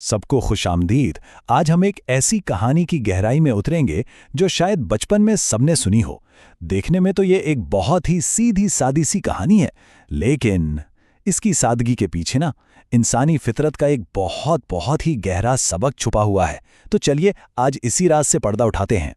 सबको खुशामदीद। आज हम एक ऐसी कहानी की गहराई में उतरेंगे जो शायद बचपन में सबने सुनी हो। देखने में तो ये एक बहुत ही सीधी सादी सी कहानी है, लेकिन इसकी सादगी के पीछे ना इंसानी फितरत का एक बहुत बहुत ही गहरा सबक छुपा हुआ है। तो चलिए आज इसी राज से पर्दा उठाते हैं।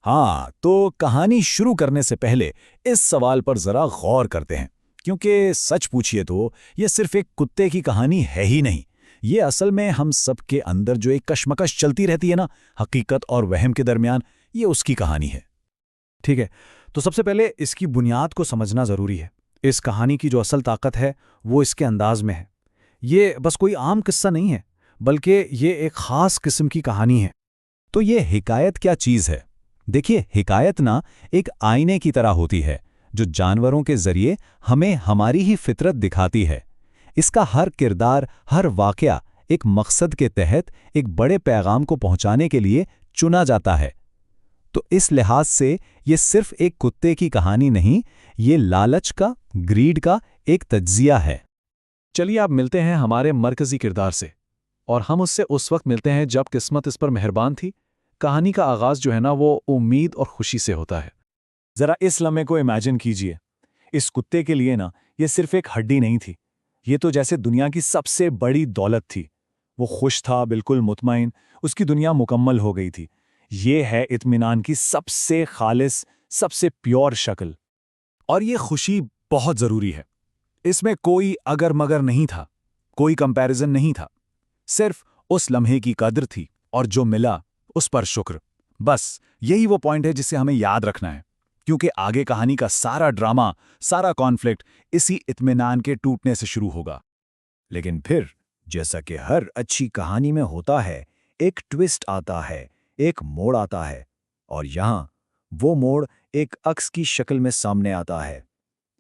हाँ, तो कहानी शुरू करने से पहले इस सवाल पर जरा गौर करते हैं, क्योंकि सच पूछिए तो ये सिर्फ एक कुत्ते की कहानी है ही नहीं। ये असल में हम सब के अंदर जो एक कशमकश चलती रहती है ना, हकीकत और वहम के दरमियान, ये उसकी कहानी है। ठीक है, तो सबसे पहले इसकी बुनियाद को समझना ज़रूरी है। इस कहानी की जो असल ताकत है वो इसके अंदाज में है। ये बस कोई आम किस्सा नहीं है, बल्कि ये एक ख़ास किस्म की कहानी है। तो ये हिकायत क्या चीज़ है? देखिए, हिकायत ना एक आईने की तरह होती है जो जानवरों के जरिए हमें हमारी ही फितरत दिखाती है। इसका हर किरदार, हर वाकया एक मकसद के तहत एक बड़े पैगाम को पहुंचाने के लिए चुना जाता है। तो इस लिहाज से ये सिर्फ एक कुत्ते की कहानी नहीं, ये लालच का, ग्रीड का एक तज्जिया है। चलिए आप मिलते हैं हमारे मरकजी किरदार से, और हम उससे उस वक्त मिलते हैं जब किस्मत इस पर मेहरबान थी। कहानी का आगाज़ जो है ना, वो उम्मीद और खुशी से होता है। जरा इस लम्हे को इमेजिन कीजिए। इस कुत्ते के लिए ना ये सिर्फ एक हड्डी नहीं थी, ये तो जैसे दुनिया की सबसे बड़ी दौलत थी। वो खुश था, बिल्कुल मुतमईन, उसकी दुनिया मुकम्मल हो गई थी। ये है इत्मीनान की सबसे खालिस, सबसे प्योर शक्ल। और ये खुशी बहुत ज़रूरी है। इसमें कोई अगर मगर नहीं था, कोई कंपैरिजन नहीं था। सिर्फ उस लम्हे की कद्र थी और जो मिला उस पर शुक्र। बस यही वो पॉइंट है जिसे हमें याद रखना है, क्योंकि आगे कहानी का सारा ड्रामा, सारा कॉन्फ्लिक्ट इसी इत्मीनान के टूटने से शुरू होगा। लेकिन फिर, जैसा कि हर अच्छी कहानी में होता है, एक ट्विस्ट आता है, एक मोड़ आता है। और यहाँ वो मोड़ एक अक्स की शक्ल में सामने आता है।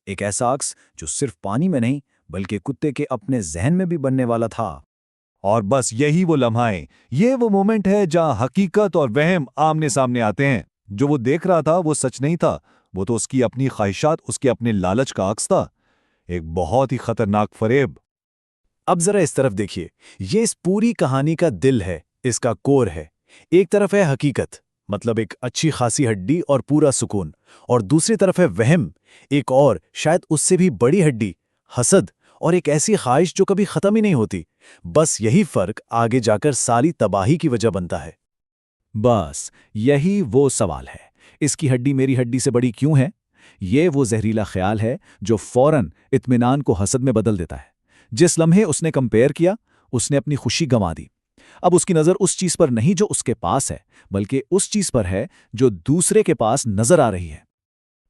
एक ऐसा अक्स जो सिर्फ पानी में नहीं, बल्कि कुत्ते के अपने जहन में भी बनने वाला था। और बस यही वो लम्हा है, ये वो मोमेंट है जहां हकीकत और वहम आमने सामने आते हैं। जो वो देख रहा था वो सच नहीं था, वो तो उसकी अपनी ख्वाहिशात, उसके अपने लालच का अक्स था। एक बहुत ही खतरनाक फरेब। अब जरा इस तरफ देखिए, ये इस पूरी कहानी का दिल है, इसका कोर है। एक तरफ है हकीकत, मतलब एक अच्छी खासी हड्डी और पूरा सुकून, और दूसरी तरफ है वहम, एक और शायद उससे भी बड़ी हड्डी, हसद, और एक ऐसी ख्वाहिश जो कभी खत्म ही नहीं होती। बस यही फर्क आगे जाकर सारी तबाही की वजह बनता है। बस यही वो सवाल है, इसकी हड्डी मेरी हड्डी से बड़ी क्यों है? ये वो जहरीला ख्याल है जो फौरन इत्मीनान को हसद में बदल देता है। जिस लम्हे उसने कंपेयर किया, उसने अपनी खुशी गंवा दी। अब उसकी नज़र उस चीज़ पर नहीं जो उसके पास है, बल्कि उस चीज़ पर है जो दूसरे के पास नजर आ रही है।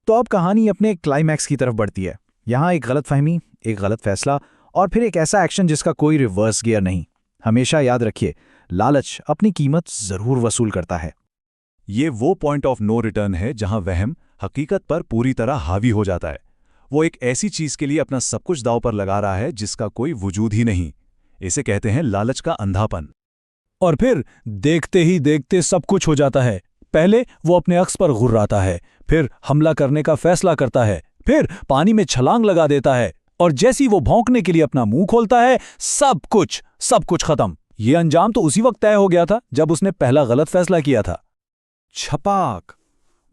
तो अब कहानी अपने क्लाइमैक्स की तरफ बढ़ती है। यहाँ एक गलतफहमी, एक गलत फैसला, और फिर एक ऐसा एक्शन जिसका कोई रिवर्स गियर नहीं। हमेशा याद रखिए, लालच अपनी कीमत जरूर वसूल करता है। ये वो पॉइंट ऑफ नो रिटर्न है जहां वहम हकीकत पर पूरी तरह हावी हो जाता है। वो एक ऐसी चीज के लिए अपना सब कुछ दांव पर लगा रहा है जिसका कोई वजूद ही नहीं। इसे कहते हैं लालच का अंधापन। और फिर देखते ही देखते सब कुछ हो जाता है। पहले वो अपने अक्स पर गुर्राता है, फिर हमला करने का फैसला करता है, फिर पानी में छलांग लगा देता है, और जैसी वो भौंकने के लिए अपना मुंह खोलता है, सब कुछ खत्म। ये अंजाम तो उसी वक्त तय हो गया था जब उसने पहला गलत फैसला किया था। छपाक!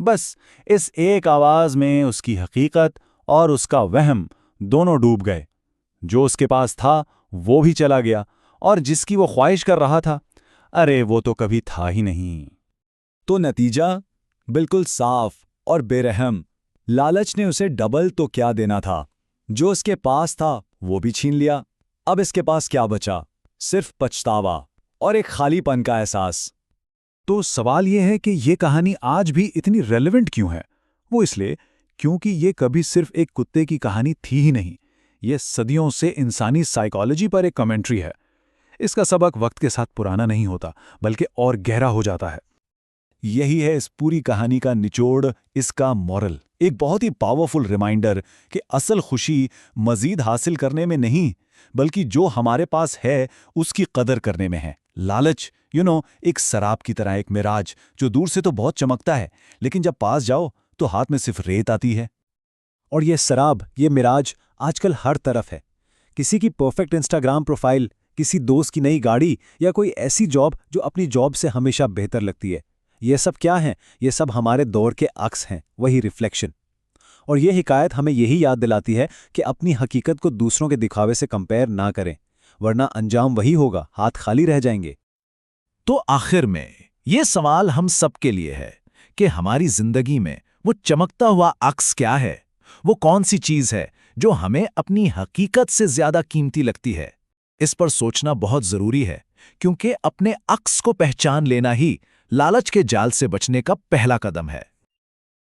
बस इस एक आवाज में उसकी हकीकत और उसका वहम दोनों डूब गए। जो उसके पास था वो भी चला गया, और जिसकी वो ख्वाहिश कर रहा था, अरे वो तो कभी था ही नहीं। तो नतीजा बिल्कुल साफ और बेरहम। लालच ने उसे डबल तो क्या देना था, जो उसके पास था वो भी छीन लिया। अब इसके पास क्या बचा? सिर्फ पछतावा और एक खालीपन का एहसास। तो सवाल यह है कि यह कहानी आज भी इतनी रेलेवेंट क्यों है? वो इसलिए क्योंकि ये कभी सिर्फ एक कुत्ते की कहानी थी ही नहीं, ये सदियों से इंसानी साइकोलॉजी पर एक कमेंट्री है। इसका सबक वक्त के साथ पुराना नहीं होता, बल्कि और गहरा हो जाता है। यही है इस पूरी कहानी का निचोड़, इसका मॉरल। एक बहुत ही पावरफुल रिमाइंडर कि असल खुशी मजीद हासिल करने में नहीं, बल्कि जो हमारे पास है उसकी कदर करने में है। लालच एक शराब की तरह, एक मिराज जो दूर से तो बहुत चमकता है, लेकिन जब पास जाओ तो हाथ में सिर्फ रेत आती है। और ये शराब, ये मिराज आजकल हर तरफ है। किसी की परफेक्ट इंस्टाग्राम प्रोफाइल, किसी दोस्त की नई गाड़ी या कोई ऐसी जॉब जो अपनी जॉब से हमेशा बेहतर लगती है। ये सब क्या है? ये सब हमारे दौर के अक्स हैं, वही रिफ्लेक्शन। और ये हिकायत हमें यही याद दिलाती है कि अपनी हकीकत को दूसरों के दिखावे से कंपेयर ना करें, वरना अंजाम वही होगा, हाथ खाली रह जाएंगे। तो आखिर में ये सवाल हम सबके लिए है कि हमारी जिंदगी में वो चमकता हुआ अक्स क्या है? वो कौन सी चीज है जो हमें अपनी हकीकत से ज्यादा कीमती लगती है? इस पर सोचना बहुत जरूरी है, क्योंकि अपने अक्स को पहचान लेना ही लालच के जाल से बचने का पहला कदम है।